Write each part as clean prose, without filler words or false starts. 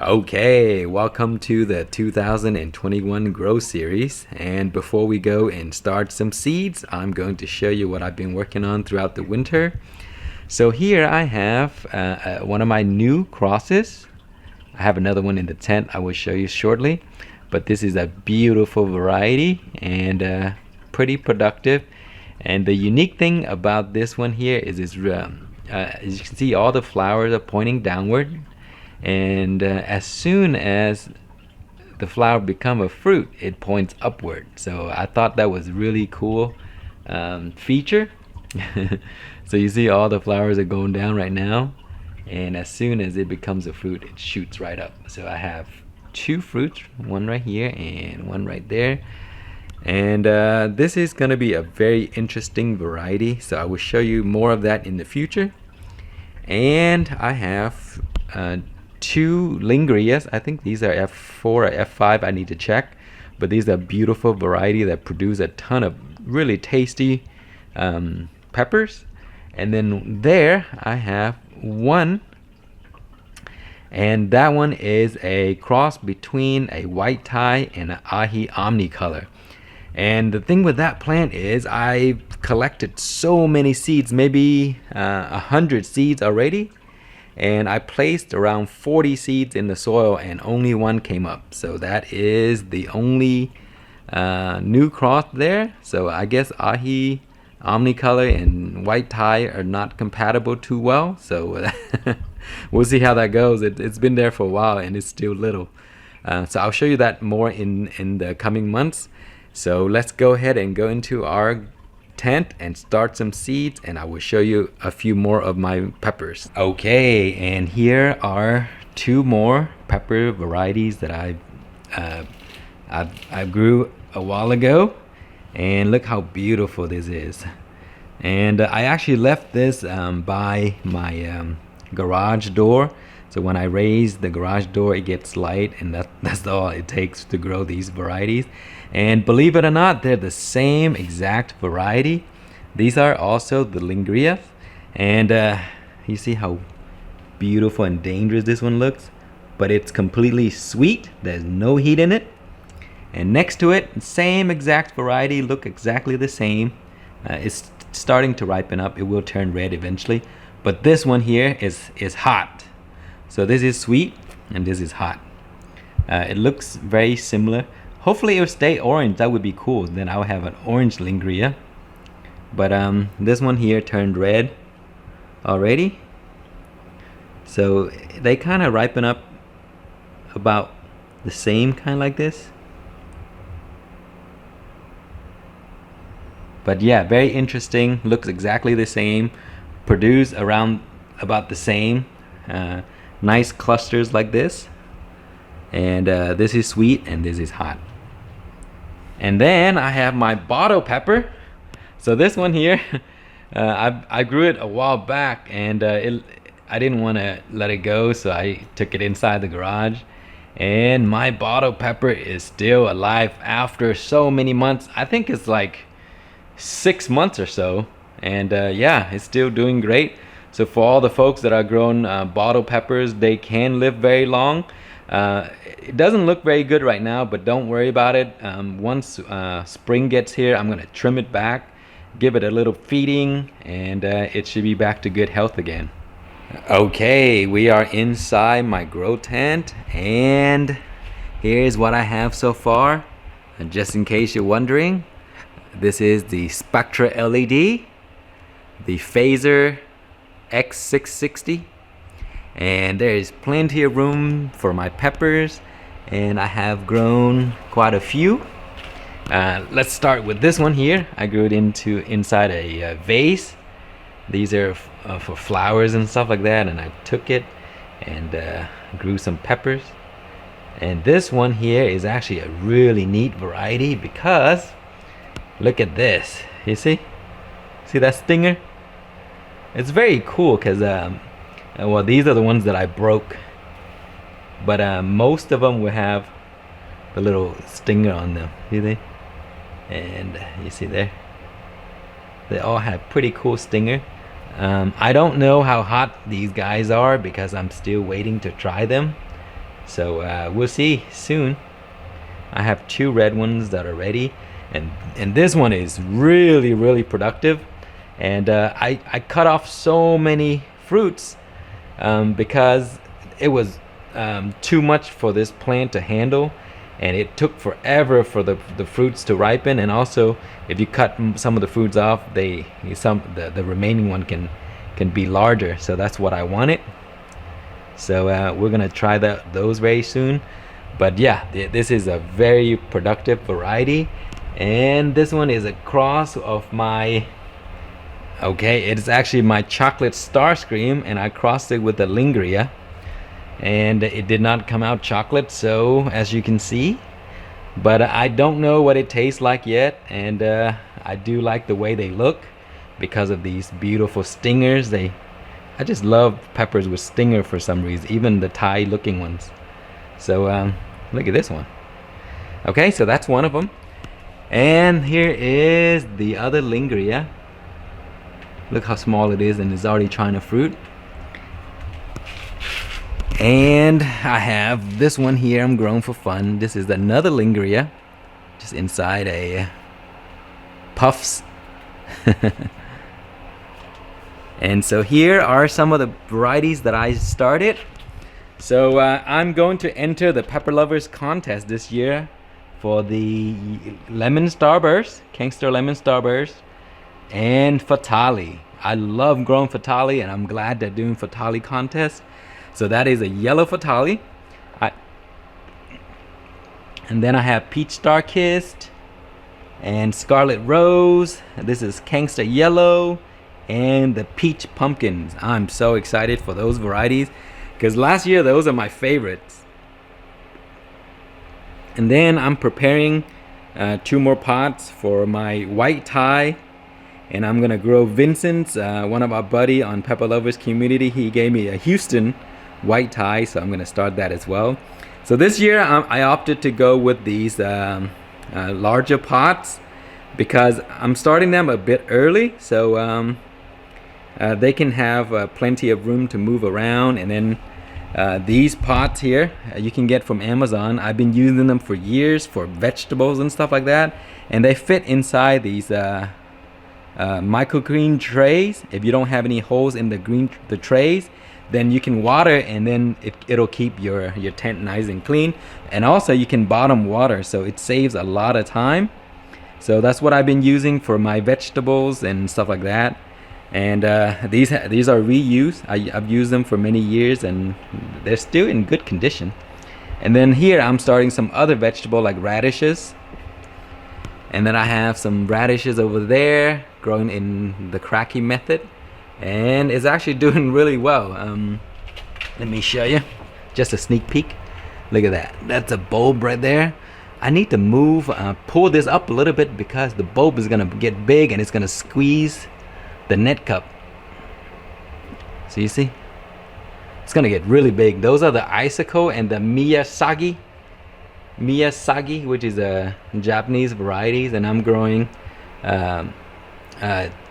Okay, welcome to the 2021 Grow Series. And before we go and start some seeds, I'm going to show you what I've been working on throughout the winter. So here I have one of my new crosses. I have another one in the tent I will show you shortly. But this is a beautiful variety and pretty productive. And the unique thing about this one here is as you can see, all the flowers are pointing downward. And as soon as the flower become a fruit, it points upward. So I thought that was really cool feature. So you see all the flowers are going down right now, and as soon as it becomes a fruit, it shoots right up. So I have two fruits, one right here and one right there. And this is going to be a very interesting variety, so I will show you more of that in the future. And I have two lingrias. I think these are F4 or F5. I need to check, but these are beautiful variety that produce a ton of really tasty peppers. And then there I have one, and that one is a cross between a white Thai and an ahi omnicolor. And the thing with that plant is I collected so many seeds, maybe 100 seeds already, and I placed around 40 seeds in the soil and only one came up. So that is the only new cross there. So I guess ahi omnicolor and white Thai are not compatible too well, so we'll see how that goes. It's been there for a while and it's still little, so I'll show you that more in the coming months. So let's go ahead and go into our tent and start some seeds, and I will show you a few more of my peppers. Okay, and here are two more pepper varieties that I grew a while ago, and look how beautiful this is. And I actually left this by my garage door, so when I raise the garage door it gets light, and that's all it takes to grow these varieties. And believe it or not, they're the same exact variety. These are also the lingria, and you see how beautiful and dangerous this one looks, but it's completely sweet. There's no heat in it. And next to it, same exact variety, look exactly the same. It's starting to ripen up. It will turn red eventually, but this one here is hot. So this is sweet and this is hot. It looks very similar. Hopefully it will stay orange. That would be cool. Then I'll have an orange lingria. But this one here turned red already. So they kind of ripen up about the same, kind of like this. But yeah, very interesting. Looks exactly the same. Produce around about the same. Nice clusters like this. And this is sweet and this is hot. And then I have my bottle pepper. So this one here, I grew it a while back, and I didn't want to let it go, so I took it inside the garage. And my bottle pepper is still alive after so many months. I think it's like 6 months or so, and yeah, it's still doing great. So for all the folks that are growing bottle peppers, they can live very long. It doesn't look very good right now, but don't worry about it. Once spring gets here, I'm gonna trim it back, give it a little feeding, and it should be back to good health again. Okay, we are inside my grow tent, and here's what I have so far. And just in case you're wondering, this is the Spectra LED, the Phaser X660, and there is plenty of room for my peppers, and I have grown quite a few. Let's start with this one here. I grew it inside a vase. These are for flowers and stuff like that, and I took it and grew some peppers. And this one here is actually a really neat variety because look at this. You see that stinger? It's very cool because well, these are the ones that I broke, but most of them will have the little stinger on them. See they? And you see there, they all have pretty cool stinger. I don't know how hot these guys are because I'm still waiting to try them, So we'll see soon. I have 2 red ones that are ready, and this one is really productive. And I cut off so many fruits because it was too much for this plant to handle, and it took forever for the fruits to ripen. And also, if you cut some of the fruits off, the remaining one can be larger. So that's what I wanted. So we're gonna try those very soon. But yeah, this is a very productive variety, and this one is a cross of my, okay, it's actually my chocolate Starr Scream, and I crossed it with the Lingria, and it did not come out chocolate, so as you can see. But I don't know what it tastes like yet, and I do like the way they look because of these beautiful stingers. I just love peppers with stinger for some reason, even the Thai looking ones. So look at this one. Okay, so that's one of them. And here is the other Lingria. Look how small it is, and it's already trying to fruit. And I have this one here I'm growing for fun. This is another Lingria, just inside a puffs. And so here are some of the varieties that I started. So I'm going to enter the Pepper Lovers contest this year for the Lemon Starburst, Khang Lemon Starburst, and Fatali. I love growing Fatali, and I'm glad they're doing Fatali contest. So that is a yellow Fatali. And then I have Peach Star Kissed and Scarlet Rose. This is Khangster Yellow and the Peach Pumpkins. I'm so excited for those varieties because last year those are my favorites. And then I'm preparing 2 more pots for my white Thai, and I'm gonna grow Vincent's, one of our buddy on Pepper Lovers community. He gave me a Houston white Thai, so I'm gonna start that as well. So this year I opted to go with these larger pots because I'm starting them a bit early, so they can have plenty of room to move around. And then these pots here you can get from Amazon. I've been using them for years for vegetables and stuff like that, and they fit inside these microgreen trays. If you don't have any holes in the trays, then you can water, and then it'll keep your tent nice and clean. And also you can bottom water, so it saves a lot of time. So that's what I've been using for my vegetables and stuff like that. And these are reused. I've used them for many years, and they're still in good condition. And then here I'm starting some other vegetable like radishes, and then I have some radishes over there growing in the cracky method, and it's actually doing really well. Let me show you just a sneak peek. Look at that, that's a bulb right there. I need to move, pull this up a little bit because the bulb is gonna get big and it's gonna squeeze the net cup. So you see, it's gonna get really big. Those are the Icicle and the Miyasagi, which is a Japanese varieties. And I'm growing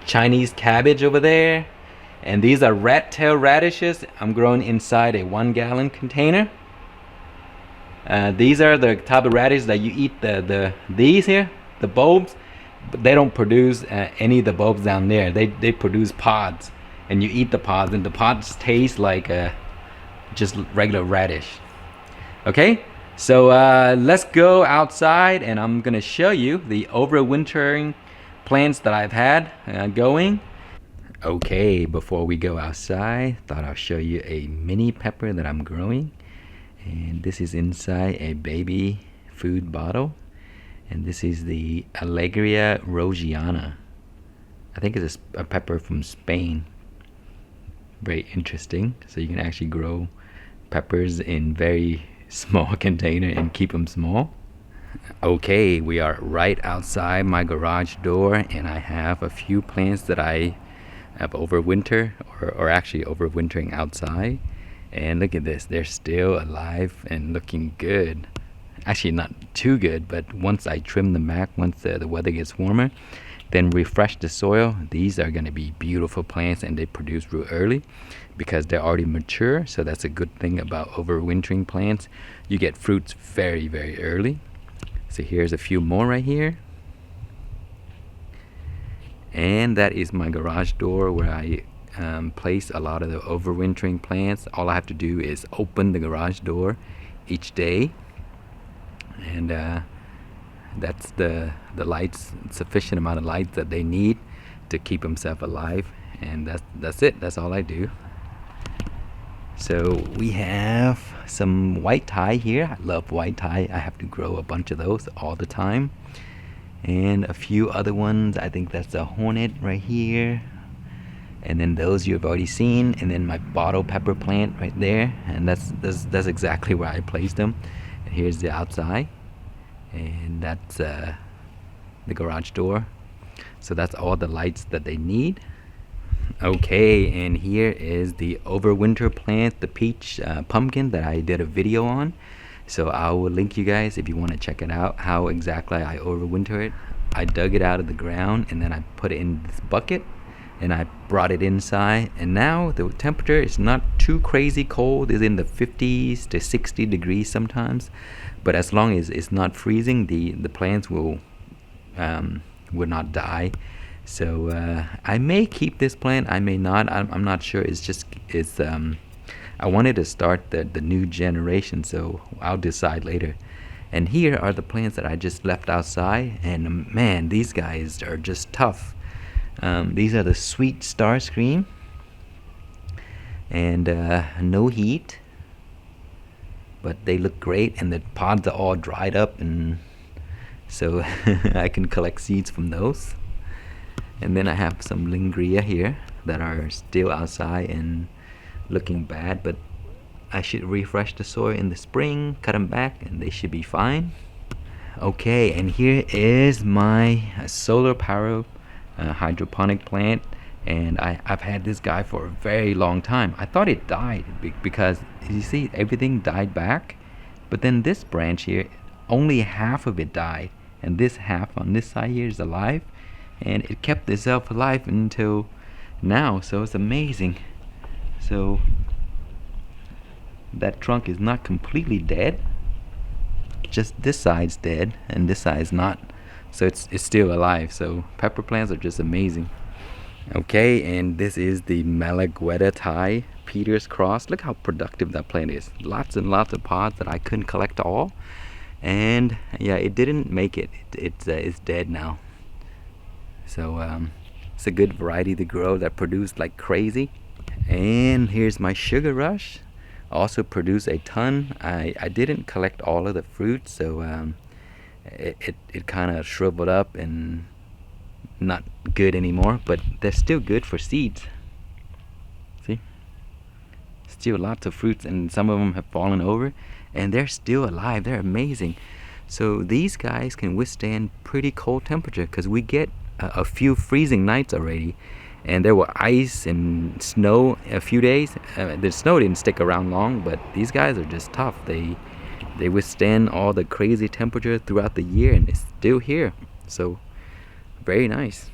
Chinese cabbage over there, and these are rat tail radishes. I'm growing inside a 1-gallon container. These are the type of radish that you eat, these here, the bulbs, but they don't produce any of the bulbs down there. They produce pods, and you eat the pods, and the pods taste like just regular radish. Okay, so let's go outside, and I'm gonna show you the overwintering plants that I've had going. Okay, before we go outside, thought I'll show you a mini pepper that I'm growing. And this is inside a baby food bottle, and this is the Alegria Rosiana. I think it's a pepper from Spain. Very interesting. So you can actually grow peppers in very small container and keep them small. Okay, we are right outside my garage door, and I have a few plants that I have overwinter, or actually overwintering outside. And look at this, they're still alive and looking good. Actually not too good, but once I trim them back, once the weather gets warmer, then refresh the soil, these are going to be beautiful plants, and they produce real early because they're already mature. So that's a good thing about overwintering plants. You get fruits very, very early. So here's a few more right here. And that is my garage door where I place a lot of the overwintering plants. All I have to do is open the garage door each day, and that's the lights, sufficient amount of light that they need to keep themselves alive. And that's it. That's all I do. So we have some white Thai here. I love white Thai. I have to grow a bunch of those all the time. And a few other ones. I think that's a hornet right here. And then those you've already seen. And then my bottle pepper plant right there. And that's exactly where I placed them. And here's the outside. And that's the garage door. So that's all the lights that they need. Okay, and here is the overwinter plant, the peach pumpkin that I did a video on. So I will link you guys if you want to check it out, how exactly I overwinter it. I dug it out of the ground and then I put it in this bucket and I brought it inside. And now the temperature is not too crazy cold. It's in the 50s to 60 degrees sometimes. But as long as it's not freezing, the plants will not die. So I may keep this plant, I may not. I'm not sure. I wanted to start the new generation, so I'll decide later. And here are the plants that I just left outside, and man, these guys are just tough. These are the sweet Starr scream, and no heat, but they look great, and the pods are all dried up, and so I can collect seeds from those. And then I have some Lingria here that are still outside and looking bad, but I should refresh the soil in the spring, cut them back, and they should be fine. Okay, and here is my solar power hydroponic plant, and I've had this guy for a very long time. I thought it died because you see everything died back, but then this branch here, only half of it died, and this half on this side here is alive. And it kept itself alive until now, so it's amazing. So that trunk is not completely dead, just this side's dead and this side's not, so it's still alive. So pepper plants are just amazing. Okay, and this is the Malagueta Thai Peters cross. Look how productive that plant is. Lots and lots of pods that I couldn't collect all, and yeah, it didn't make it. It's dead now. So it's a good variety to grow that produced like crazy. And here's my sugar rush, also produced a ton. I didn't collect all of the fruit, so it kind of shriveled up and not good anymore, but they're still good for seeds. See, still lots of fruits, and some of them have fallen over and they're still alive. They're amazing. So these guys can withstand pretty cold temperature, because we get a few freezing nights already, and there were ice and snow a few days. The snow didn't stick around long, but these guys are just tough. They withstand all the crazy temperature throughout the year, and it's still here. So very nice.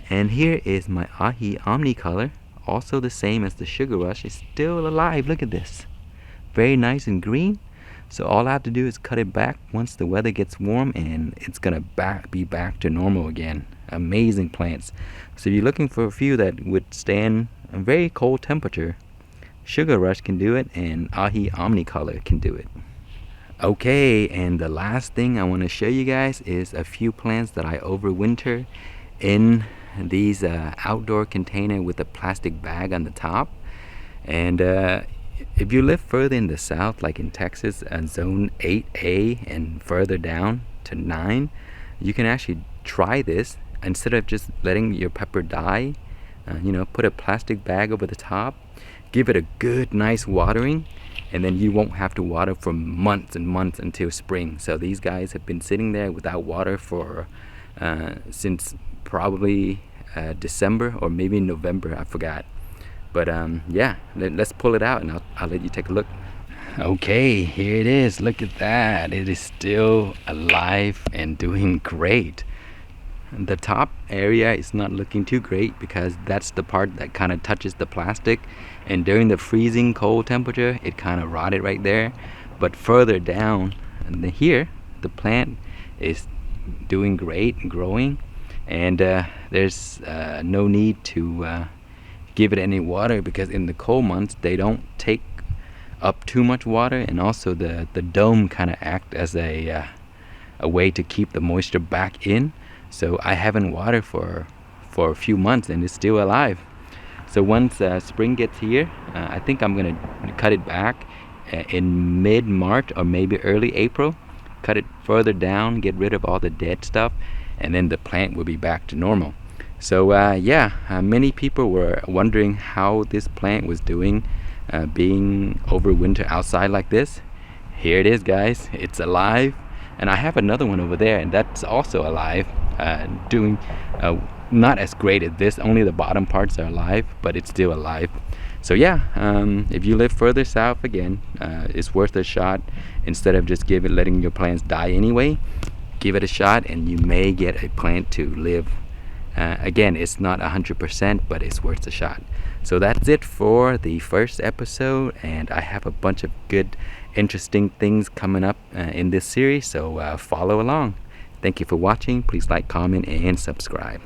And here is my Ahi Omnicolor, also the same as the Sugar Rush. It's still alive. Look at this, very nice and green. So all I have to do is cut it back once the weather gets warm, and it's gonna be back to normal again. Amazing plants. So if you're looking for a few that would stand a very cold temperature, Sugar Rush can do it, and Ahi Omnicolor can do it. Okay, and the last thing I want to show you guys is a few plants that I overwinter in these outdoor container with a plastic bag on the top. And if you live further in the south, like in Texas, zone 8A and further down to 9, you can actually try this. Instead of just letting your pepper die, put a plastic bag over the top, give it a good nice watering, and then you won't have to water for months and months until spring. So these guys have been sitting there without water for since probably December or maybe November, I forgot. But yeah, let's pull it out, and I'll let you take a look. Okay, here it is. Look at that. It is still alive and doing great. the top area is not looking too great because that's the part that kind of touches the plastic, and during the freezing cold temperature it kind of rotted right there. But further down and here the plant is doing great and growing, and there's no need to give it any water because in the cold months they don't take up too much water, and also the dome kind of act as a way to keep the moisture back in. So I haven't watered for a few months and it's still alive. So once spring gets here, I think I'm gonna cut it back in mid-March or maybe early April. Cut it further down, get rid of all the dead stuff, and then the plant will be back to normal. So many people were wondering how this plant was doing being over winter outside like this. Here it is, guys. It's alive, and I have another one over there, and that's also alive, doing not as great as this. Only the bottom parts are alive, but it's still alive. So if you live further south, again, it's worth a shot. Instead of just letting your plants die anyway, give it a shot and you may get a plant to live. Again, it's not 100%, but it's worth a shot. So that's it for the first episode, and I have a bunch of good, interesting things coming up in this series, so follow along. Thank you for watching. Please like, comment, and subscribe.